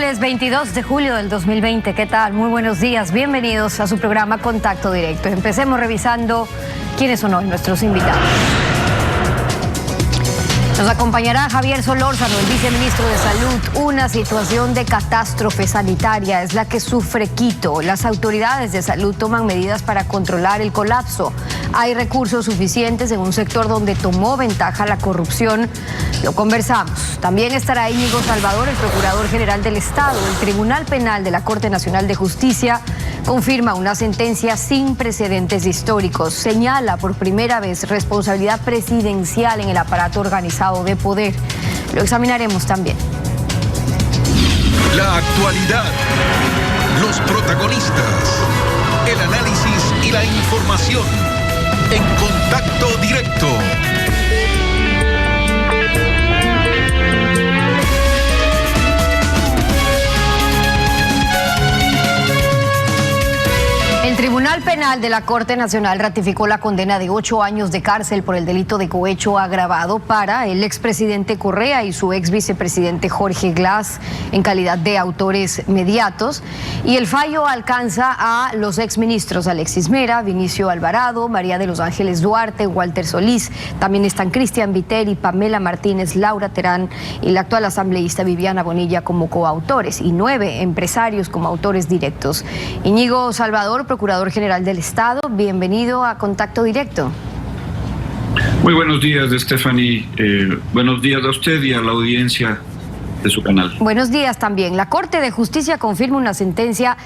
Miércoles 22 de julio del 2020, ¿qué tal? Muy buenos días, bienvenidos a su programa Contacto Directo. Empecemos revisando quiénes son hoy nuestros invitados. Nos acompañará Javier Solórzano, el viceministro de Salud. Una situación de catástrofe sanitaria es la que sufre Quito. Las autoridades de salud toman medidas para controlar el colapso. Hay recursos suficientes en un sector donde tomó ventaja la corrupción. Lo conversamos. También estará Íñigo Salvador, el Procurador General del Estado. El Tribunal Penal de la Corte Nacional de Justicia confirma una sentencia sin precedentes históricos. Señala por primera vez responsabilidad presidencial en el aparato organizado de poder. Lo examinaremos también. La actualidad, los protagonistas, el análisis y la información en Contacto Directo. El Tribunal Penal de la Corte Nacional ratificó la condena de 8 años de cárcel por el delito de cohecho agravado para el expresidente Correa y su ex vicepresidente Jorge Glass en calidad de autores mediatos. Y el fallo alcanza a los exministros Alexis Mera, Vinicio Alvarado, María de los Ángeles Duarte, Walter Solís. También están Cristian Viteri, Pamela Martínez, Laura Terán y la actual asambleísta Viviana Bonilla como coautores y 9 empresarios como autores directos. Íñigo Salvador, Procurador General del Estado, bienvenido a Contacto Directo. Muy buenos días, Stephanie. Buenos días a usted y a la audiencia de su canal. Buenos días también. La Corte de Justicia confirma una sentencia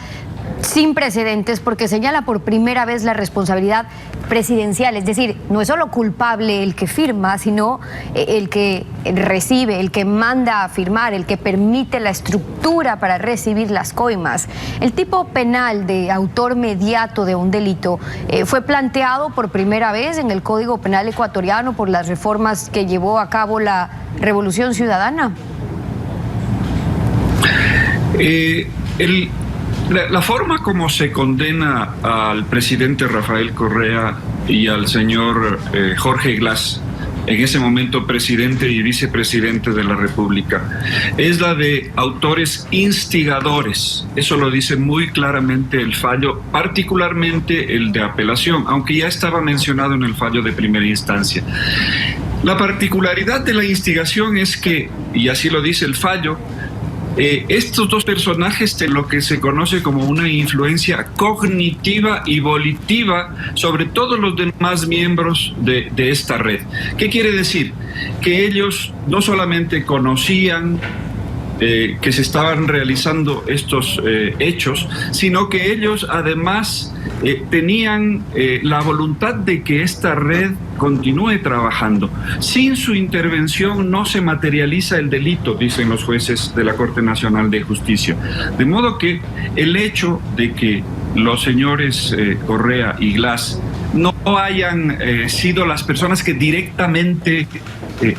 sin precedentes porque señala por primera vez la responsabilidad presidencial, es decir, no es solo culpable el que firma, sino el que recibe, el que manda a firmar, el que permite la estructura para recibir las coimas. El tipo penal de autor mediato de un delito fue planteado por primera vez en el Código Penal ecuatoriano por las reformas que llevó a cabo la Revolución Ciudadana. La forma como se condena al presidente Rafael Correa y al señor Jorge Glass, en ese momento presidente y vicepresidente de la República, es la de autores instigadores. Eso lo dice muy claramente el fallo, particularmente el de apelación, aunque ya estaba mencionado en el fallo de primera instancia. La particularidad de la instigación es que, y así lo dice el fallo, estos dos personajes tienen lo que se conoce como una influencia cognitiva y volitiva sobre todos los demás miembros de esta red. ¿Qué quiere decir? Que ellos no solamente conocían que se estaban realizando estos hechos, sino que ellos además tenían la voluntad de que esta red continúe trabajando. Sin su intervención no se materializa el delito, dicen los jueces de la Corte Nacional de Justicia. De modo que el hecho de que los señores Correa y Glass no hayan sido las personas que directamente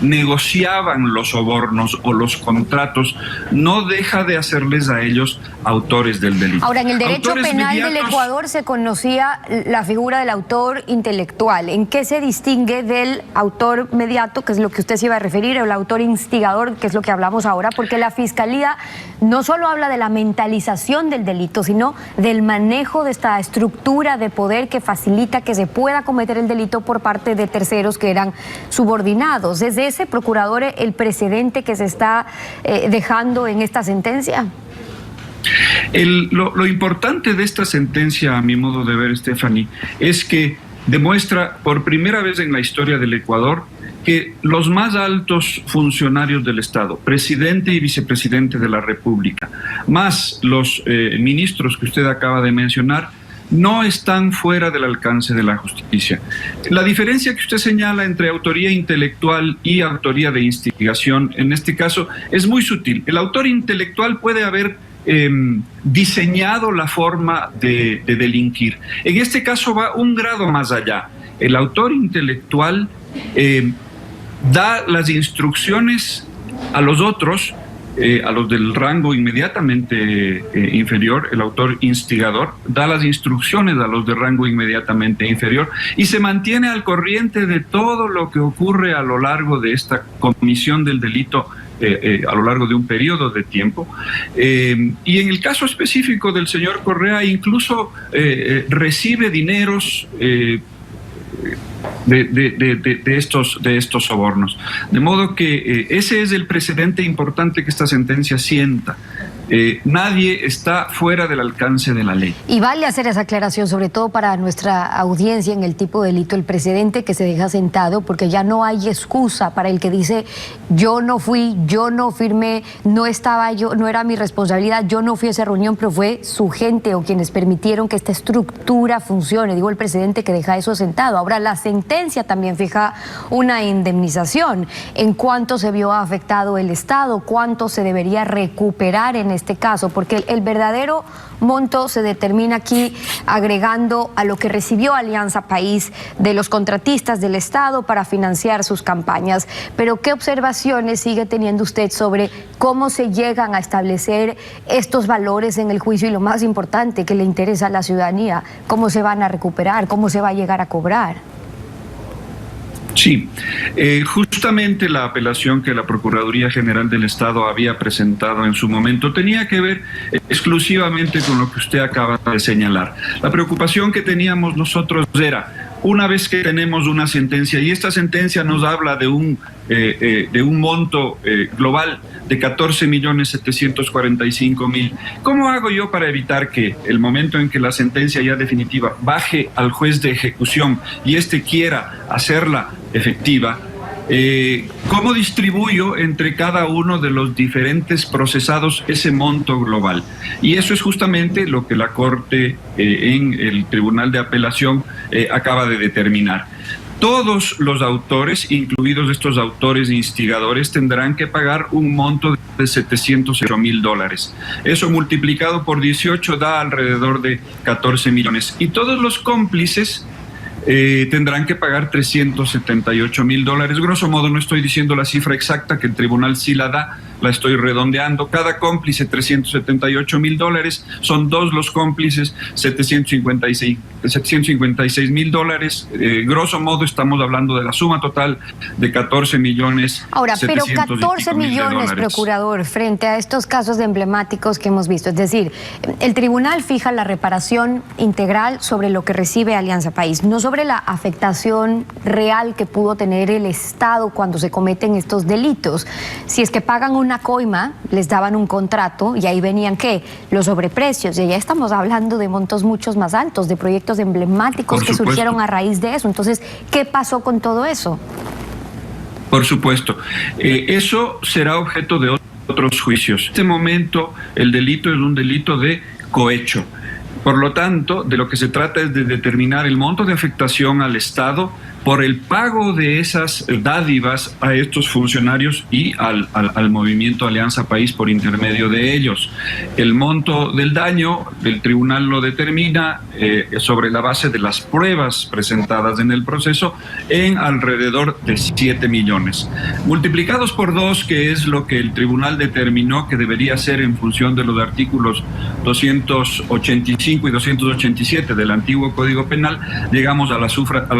negociaban los sobornos o los contratos, no deja de hacerles a ellos autores del delito. Ahora, en el derecho penal del Ecuador se conocía la figura del autor intelectual. ¿En qué se distingue del autor mediato, que es lo que usted se iba a referir, o el autor instigador, que es lo que hablamos ahora? Porque la Fiscalía no solo habla de la mentalización del delito, sino del manejo de esta estructura de poder que facilita que se pueda cometer el delito por parte de terceros que eran subordinados. ¿Es de ese, procurador, el precedente que se está dejando en esta sentencia? Lo importante de esta sentencia, a mi modo de ver, Stephanie, es que demuestra por primera vez en la historia del Ecuador que los más altos funcionarios del Estado, presidente y vicepresidente de la República, más los ministros que usted acaba de mencionar, no están fuera del alcance de la justicia. La diferencia que usted señala entre autoría intelectual y autoría de instigación, en este caso, es muy sutil. El autor intelectual puede haber diseñado la forma de delinquir. En este caso va un grado más allá. El autor intelectual da las instrucciones a los otros, a los del rango inmediatamente inferior. El autor instigador da las instrucciones a los de rango inmediatamente inferior y se mantiene al corriente de todo lo que ocurre a lo largo de esta comisión del delito a lo largo de un periodo de tiempo. Y en el caso específico del señor Correa, incluso recibe dineros de estos sobornos. De modo que ese es el precedente importante que esta sentencia sienta. Nadie está fuera del alcance de la ley. Y vale hacer esa aclaración, sobre todo para nuestra audiencia, en el tipo de delito, el precedente que se deja sentado, porque ya no hay excusa para el que dice yo no fui, yo no firmé, no estaba yo, no era mi responsabilidad, yo no fui a esa reunión, pero fue su gente o quienes permitieron que esta estructura funcione. Digo, el precedente que deja eso sentado. Ahora, la sentencia también fija una indemnización. ¿En cuánto se vio afectado el Estado? ¿Cuánto se debería recuperar en este caso? Porque el verdadero monto se determina aquí agregando a lo que recibió Alianza País de los contratistas del Estado para financiar sus campañas. Pero ¿qué observaciones sigue teniendo usted sobre cómo se llegan a establecer estos valores en el juicio y, lo más importante, que le interesa a la ciudadanía, cómo se van a recuperar, cómo se va a llegar a cobrar? Sí, justamente la apelación que la Procuraduría General del Estado había presentado en su momento tenía que ver exclusivamente con lo que usted acaba de señalar. La preocupación que teníamos nosotros era, una vez que tenemos una sentencia, y esta sentencia nos habla de un monto global de 14.745.000, ¿cómo hago yo para evitar que el momento en que la sentencia ya definitiva baje al juez de ejecución y éste quiera hacerla efectiva? ¿Cómo distribuyo entre cada uno de los diferentes procesados ese monto global? Y eso es justamente lo que la Corte en el Tribunal de Apelación acaba de determinar. Todos los autores, incluidos estos autores instigadores, tendrán que pagar un monto de $708,000. Eso multiplicado por 18 da alrededor de 14 millones. Y todos los cómplices tendrán que pagar $378,000. Grosso modo, no estoy diciendo la cifra exacta, que el tribunal sí la da, la estoy redondeando. Cada cómplice $378,000, son dos los cómplices, $756,000. Grosso modo estamos hablando de la suma total de 14 millones. Ahora, pero 14 millones, procurador, frente a estos casos emblemáticos que hemos visto. Es decir, el tribunal fija la reparación integral sobre lo que recibe Alianza País, no sobre la afectación real que pudo tener el Estado cuando se cometen estos delitos. Si es que pagan una coima, les daban un contrato y ahí venían, ¿qué? Los sobreprecios. Y ya estamos hablando de montos muchos más altos, de proyectos emblemáticos que surgieron a raíz de eso. Entonces, ¿qué pasó con todo eso? Por supuesto. Eso será objeto de otros juicios. En este momento, el delito es un delito de cohecho. Por lo tanto, de lo que se trata es de determinar el monto de afectación al Estado por el pago de esas dádivas a estos funcionarios y al movimiento Alianza País por intermedio de ellos. El monto del daño, el tribunal lo determina sobre la base de las pruebas presentadas en el proceso en alrededor de 7 millones. Multiplicados por 2, que es lo que el tribunal determinó que debería ser en función de los artículos 285 y 287 del antiguo Código Penal, llegamos a la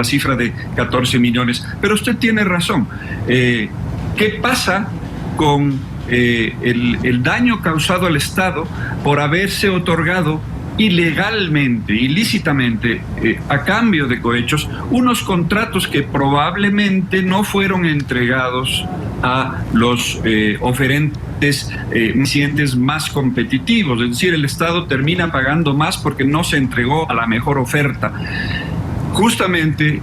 cifra de 14 millones. Pero usted tiene razón. ¿Qué pasa con el daño causado al Estado por haberse otorgado ilegalmente, ilícitamente, a cambio de cohechos, unos contratos que probablemente no fueron entregados a los oferentes más competitivos? Es decir, el Estado termina pagando más porque no se entregó a la mejor oferta. Justamente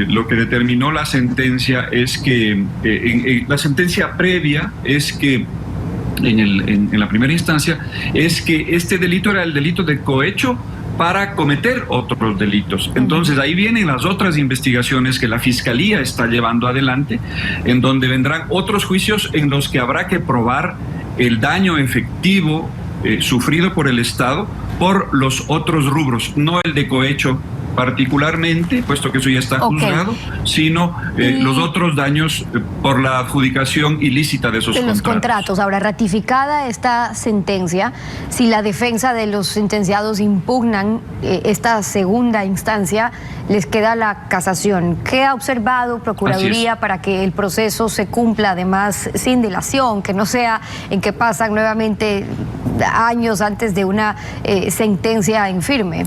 lo que determinó la sentencia es que, la sentencia previa es que, en la primera instancia, es que este delito era el delito de cohecho para cometer otros delitos. Entonces ahí vienen las otras investigaciones que la Fiscalía está llevando adelante, en donde vendrán otros juicios en los que habrá que probar el daño efectivo sufrido por el Estado por los otros rubros, no el de cohecho particularmente, puesto que eso ya está juzgado, sino los otros daños por la adjudicación ilícita de esos contratos. Ahora, ratificada esta sentencia, si la defensa de los sentenciados impugnan esta segunda instancia, les queda la casación. ¿Qué ha observado Procuraduría para que el proceso se cumpla, además, sin dilación, que no sea en que pasan nuevamente años antes de una sentencia en firme?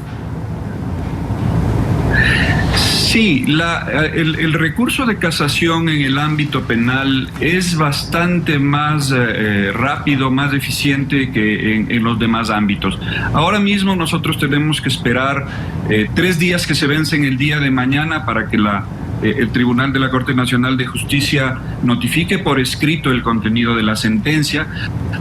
Sí, el recurso de casación en el ámbito penal es bastante más rápido, más eficiente que en los demás ámbitos. Ahora mismo nosotros tenemos que esperar 3 días que se vencen el día de mañana para que el Tribunal de la Corte Nacional de Justicia notifique por escrito el contenido de la sentencia.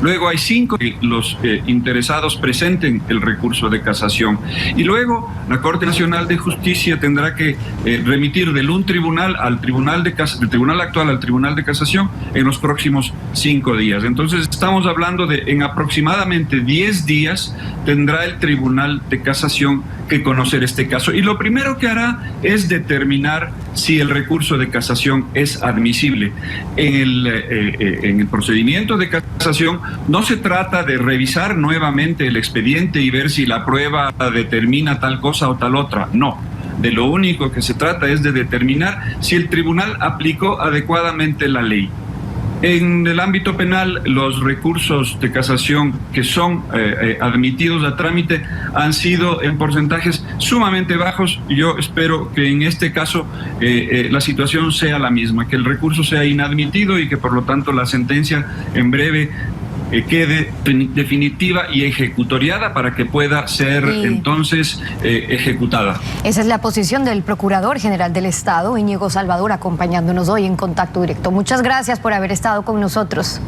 Luego hay 5 que los interesados presenten el recurso de casación. Y luego la Corte Nacional de Justicia tendrá que remitir del tribunal del tribunal actual al Tribunal de Casación en los próximos 5 días. Entonces estamos hablando de en aproximadamente 10 días tendrá el Tribunal de Casación que conocer este caso. Y lo primero que hará es determinar si el recurso de casación es admisible. En el procedimiento de casación no se trata de revisar nuevamente el expediente y ver si la prueba determina tal cosa o tal otra. No. De lo único que se trata es de determinar si el tribunal aplicó adecuadamente la ley. En el ámbito penal, los recursos de casación que son admitidos a trámite han sido en porcentajes sumamente bajos. Yo espero que en este caso la situación sea la misma, que el recurso sea inadmitido y que por lo tanto la sentencia en breve quede definitiva y ejecutoriada para que pueda ser entonces ejecutada. Esa es la posición del Procurador General del Estado, Íñigo Salvador, acompañándonos hoy en Contacto Directo. Muchas gracias por haber estado con nosotros.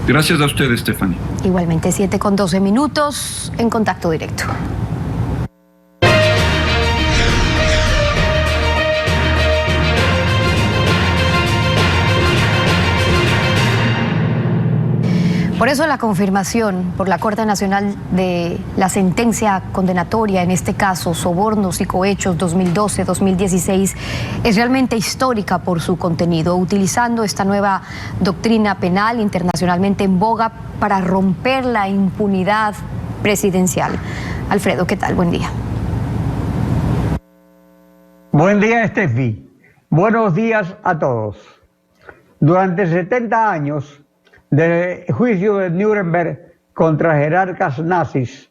Gracias a usted, Stephanie. Igualmente, 7:12 en Contacto Directo. Por eso la confirmación por la Corte Nacional de la sentencia condenatoria, en este caso sobornos y cohechos 2012-2016, es realmente histórica por su contenido, utilizando esta nueva doctrina penal internacionalmente en boga para romper la impunidad presidencial. Alfredo, ¿qué tal? Buen día. Buen día, Steffi. Buenos días a todos. Durante 70 años del juicio de Nuremberg contra jerarcas nazis,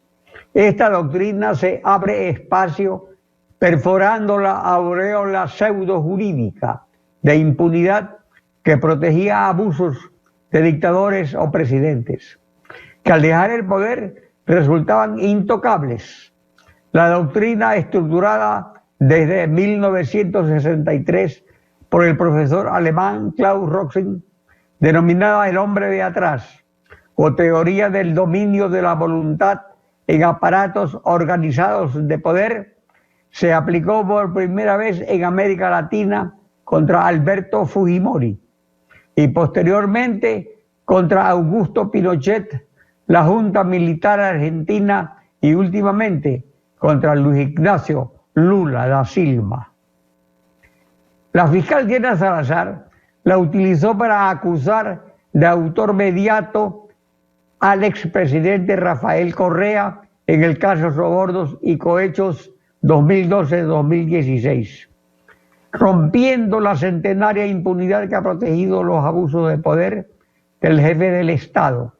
esta doctrina se abre espacio perforando la aureola pseudo-jurídica de impunidad que protegía abusos de dictadores o presidentes, que al dejar el poder resultaban intocables. La doctrina estructurada desde 1963 por el profesor alemán Klaus Roxin, denominada el hombre de atrás, o teoría del dominio de la voluntad en aparatos organizados de poder, se aplicó por primera vez en América Latina contra Alberto Fujimori y posteriormente contra Augusto Pinochet, la Junta Militar Argentina y últimamente contra Luis Ignacio Lula da Silva. La fiscal Diana Salazar la utilizó para acusar de autor mediato al expresidente Rafael Correa en el caso Sobornos y Cohechos 2012-2016, rompiendo la centenaria impunidad que ha protegido los abusos de poder del jefe del Estado,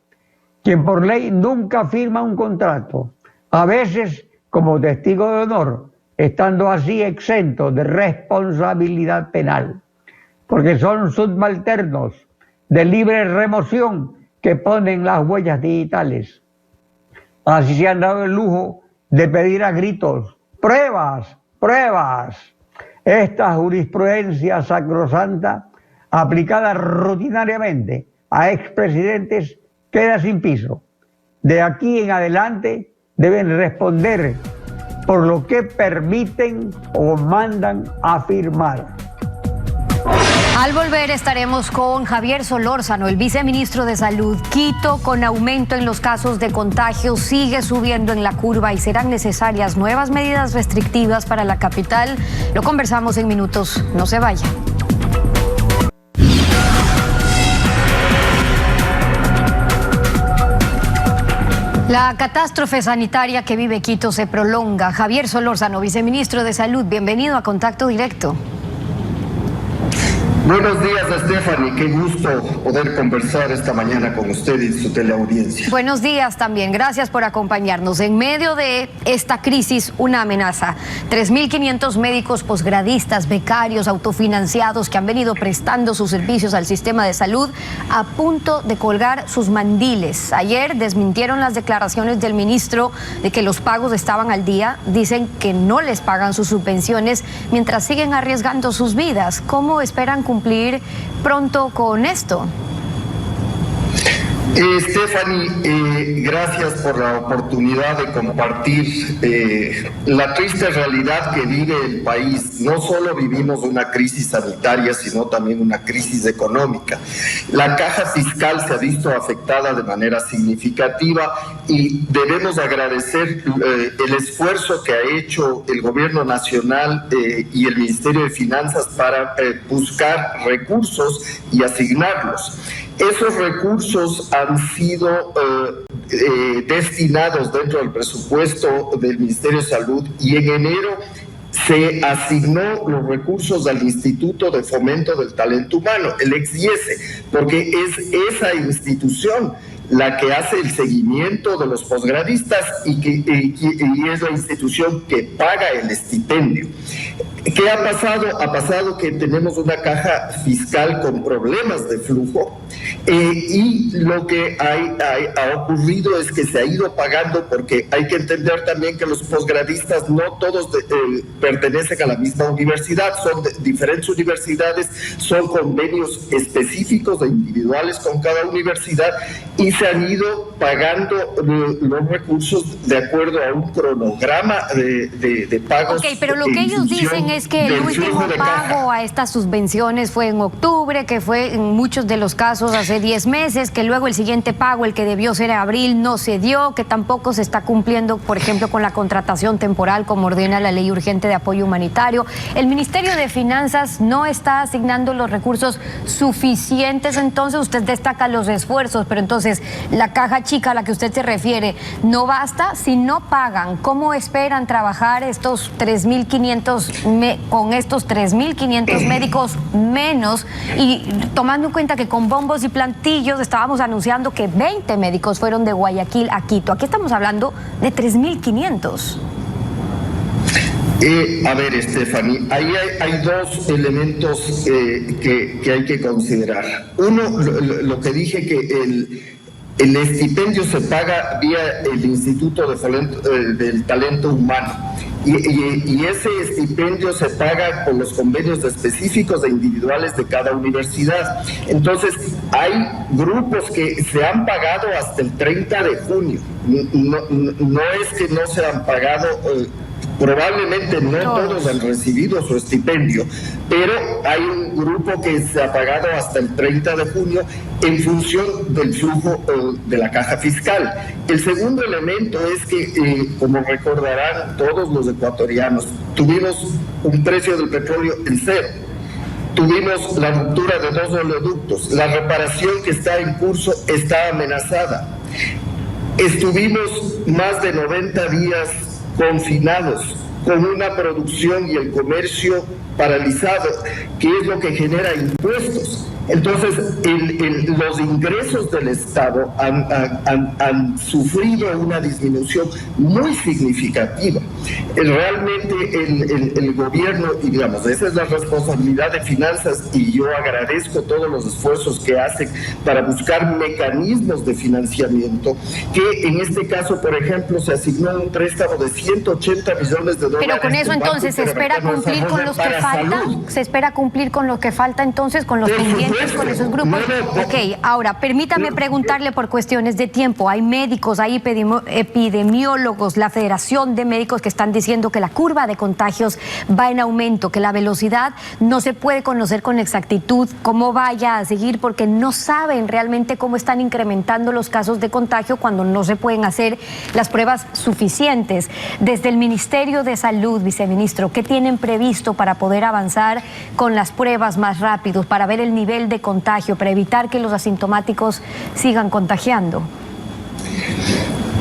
quien por ley nunca firma un contrato, a veces como testigo de honor, estando así exento de responsabilidad penal, porque son subalternos de libre remoción que ponen las huellas digitales. Así se han dado el lujo de pedir a gritos: ¡pruebas! ¡Pruebas! Esta jurisprudencia sacrosanta, aplicada rutinariamente a expresidentes, queda sin piso. De aquí en adelante deben responder por lo que permiten o mandan afirmar. Al volver estaremos con Javier Solórzano, el viceministro de Salud. Quito, con aumento en los casos de contagio, sigue subiendo en la curva y serán necesarias nuevas medidas restrictivas para la capital. Lo conversamos en minutos. No se vaya. La catástrofe sanitaria que vive Quito se prolonga. Javier Solórzano, viceministro de Salud, bienvenido a Contacto Directo. Buenos días, Stephanie. Qué gusto poder conversar esta mañana con usted y su teleaudiencia. Buenos días también. Gracias por acompañarnos. En medio de esta crisis, una amenaza. 3.500 médicos posgradistas, becarios, autofinanciados que han venido prestando sus servicios al sistema de salud a punto de colgar sus mandiles. Ayer desmintieron las declaraciones del ministro de que los pagos estaban al día. Dicen que no les pagan sus subvenciones mientras siguen arriesgando sus vidas. ¿Cómo esperan cumplir pronto con esto? Stephanie, gracias por la oportunidad de compartir la triste realidad que vive el país. No solo vivimos una crisis sanitaria, sino también una crisis económica. La caja fiscal se ha visto afectada de manera significativa y debemos agradecer el esfuerzo que ha hecho el Gobierno Nacional y el Ministerio de Finanzas para buscar recursos y asignarlos. Esos recursos han sido destinados dentro del presupuesto del Ministerio de Salud y en enero se asignó los recursos al Instituto de Fomento del Talento Humano, el ex-IESE, porque es esa institución la que hace el seguimiento de los posgradistas y es la institución que paga el estipendio. ¿Qué ha pasado? Ha pasado que tenemos una caja fiscal con problemas de flujo y lo que ha ocurrido es que se ha ido pagando, porque hay que entender también que los posgradistas no todos pertenecen a la misma universidad, son de diferentes universidades, son convenios específicos e individuales con cada universidad y se han ido pagando los recursos de acuerdo a un cronograma de pagos. Ok, pero lo que ellos dicen es que el último pago a estas subvenciones fue en octubre, que fue en muchos de los casos hace 10 meses, que luego el siguiente pago, el que debió ser en abril, no se dio, que tampoco se está cumpliendo, por ejemplo, con la contratación temporal como ordena la Ley Urgente de Apoyo Humanitario. El Ministerio de Finanzas no está asignando los recursos suficientes, entonces usted destaca los esfuerzos, pero entonces la caja chica a la que usted se refiere no basta si no pagan. ¿Cómo esperan trabajar estos 3.500 con estos 3.500 médicos menos, y tomando en cuenta que con bombos y platillos estábamos anunciando que 20 médicos fueron de Guayaquil a Quito? Aquí estamos hablando de 3.500. A ver, Stephanie, ahí hay dos elementos que hay que considerar. Uno, lo que dije, que el estipendio se paga vía el Instituto del Talento Humano y ese estipendio se paga con los convenios específicos e individuales de cada universidad. Entonces, hay grupos que se han pagado hasta el 30 de junio. No es que no se han pagado. Probablemente no todos han recibido su estipendio, pero hay un grupo que se ha pagado hasta el 30 de junio en función del flujo de la caja fiscal. El segundo elemento es que, como recordarán todos los ecuatorianos, tuvimos un precio del petróleo en cero. Tuvimos la ruptura de 2 oleoductos, la reparación que está en curso está amenazada. Estuvimos más de 90 días confinados, con una producción y el comercio paralizado, que es lo que genera impuestos. Entonces, los ingresos del Estado han sufrido una disminución muy significativa. Realmente el gobierno, y digamos, esa es la responsabilidad de finanzas, y yo agradezco todos los esfuerzos que hacen para buscar mecanismos de financiamiento, que en este caso, por ejemplo, se asignó un préstamo de 180 millones de dólares. Pero con eso entonces se espera cumplir con los que faltan, se espera cumplir con lo que falta entonces, con los pendientes contactos con esos grupos. Ok, ahora permítame preguntarle por cuestiones de tiempo. Hay médicos, hay epidemiólogos, la Federación de Médicos que están diciendo que la curva de contagios va en aumento, que la velocidad no se puede conocer con exactitud cómo vaya a seguir porque no saben realmente cómo están incrementando los casos de contagio cuando no se pueden hacer las pruebas suficientes. Desde el Ministerio de Salud, viceministro, ¿qué tienen previsto para poder avanzar con las pruebas más rápidos, para ver el nivel de contagio, para evitar que los asintomáticos sigan contagiando?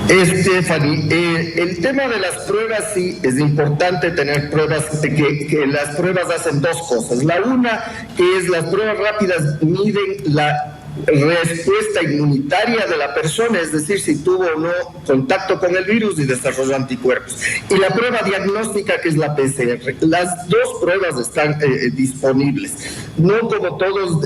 Stephanie, el tema de las pruebas sí es importante tener pruebas, que las pruebas hacen dos cosas. La una, que es las pruebas rápidas miden la respuesta inmunitaria de la persona, es decir, si tuvo o no contacto con el virus y desarrolló anticuerpos. Y la prueba diagnóstica, que es la PCR. Las dos pruebas están disponibles. No como todos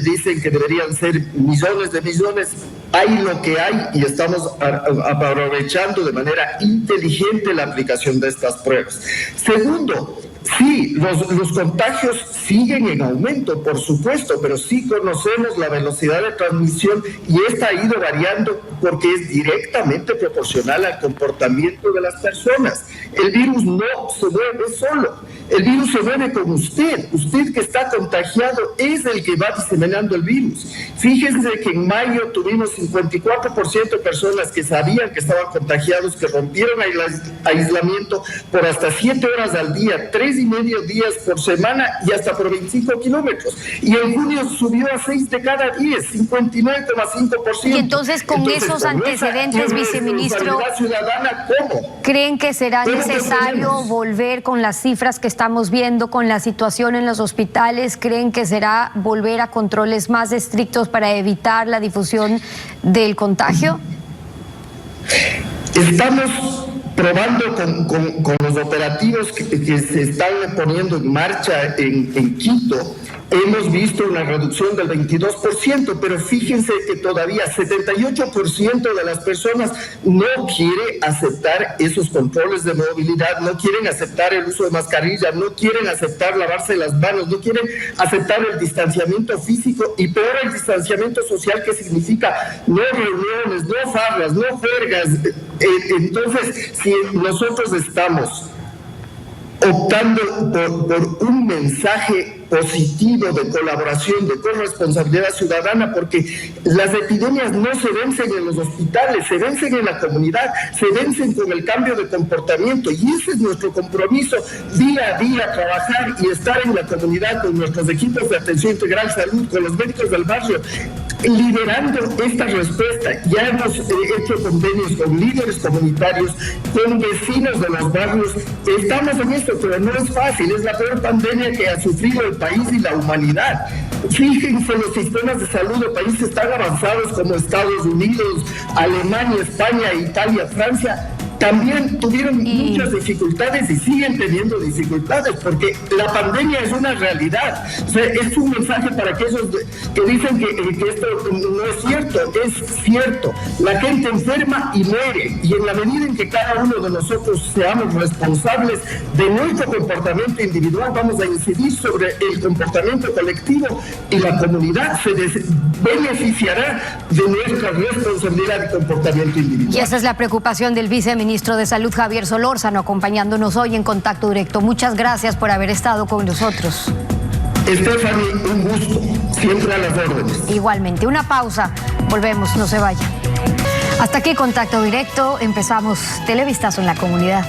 dicen que deberían ser millones de millones. Hay lo que hay y estamos aprovechando de manera inteligente la aplicación de estas pruebas. Segundo, sí, los contagios siguen en aumento, por supuesto, pero sí conocemos la velocidad de transmisión y esta ha ido variando porque es directamente proporcional al comportamiento de las personas. El virus no se mueve solo, el virus se mueve con usted. Usted que está contagiado es el que va diseminando el virus. Fíjense que en mayo tuvimos 54% de personas que sabían que estaban contagiados, que rompieron aislamiento por hasta 7 horas al día, 3,5 días por semana y hasta por 25 kilómetros. Y en junio subió a 6 de cada 10, 59,5%. Y entonces, con esos antecedentes, viceministro, ciudadana, ¿cómo? ¿Creen que será necesario volver con las cifras que estamos viendo, con la situación en los hospitales? ¿Creen que será volver a controles más estrictos para evitar la difusión del contagio? Estamos probando con los operativos que se están poniendo en marcha en Quito. Hemos visto una reducción del 22%, pero fíjense que todavía 78% de las personas no quiere aceptar esos controles de movilidad, no quieren aceptar el uso de mascarilla, no quieren aceptar lavarse las manos, no quieren aceptar el distanciamiento físico y peor el distanciamiento social, que significa no reuniones, no farras, no juergas. Entonces, si nosotros estamos optando por un mensaje positivo de colaboración, de corresponsabilidad ciudadana, porque las epidemias no se vencen en los hospitales, se vencen en la comunidad, se vencen con el cambio de comportamiento, y ese es nuestro compromiso día a día, trabajar y estar en la comunidad con nuestros equipos de atención integral salud, con los médicos del barrio, liderando esta respuesta. Ya hemos hecho convenios con líderes comunitarios, con vecinos de los barrios. Estamos en esto, pero no es fácil, es la peor pandemia que ha sufrido el país y la humanidad. Fíjense, los sistemas de salud de países tan avanzados como Estados Unidos, Alemania, España, Italia, Francia, también tuvieron muchas dificultades y siguen teniendo dificultades, porque la pandemia es una realidad. O sea, es un mensaje para aquellos que dicen que esto no es cierto. Es cierto. La gente enferma y muere, y en la medida en que cada uno de nosotros seamos responsables de nuestro comportamiento individual, vamos a incidir sobre el comportamiento colectivo, y la comunidad se beneficiará de nuestra responsabilidad y comportamiento individual. Y esa es la preocupación del viceministro de Salud, Javier Solórzano, acompañándonos hoy en Contacto Directo. Muchas gracias por haber estado con nosotros. Stephanie, un gusto, siempre a las órdenes. Igualmente, una pausa, volvemos, no se vayan. Hasta aquí Contacto Directo, empezamos Televistazo en la comunidad.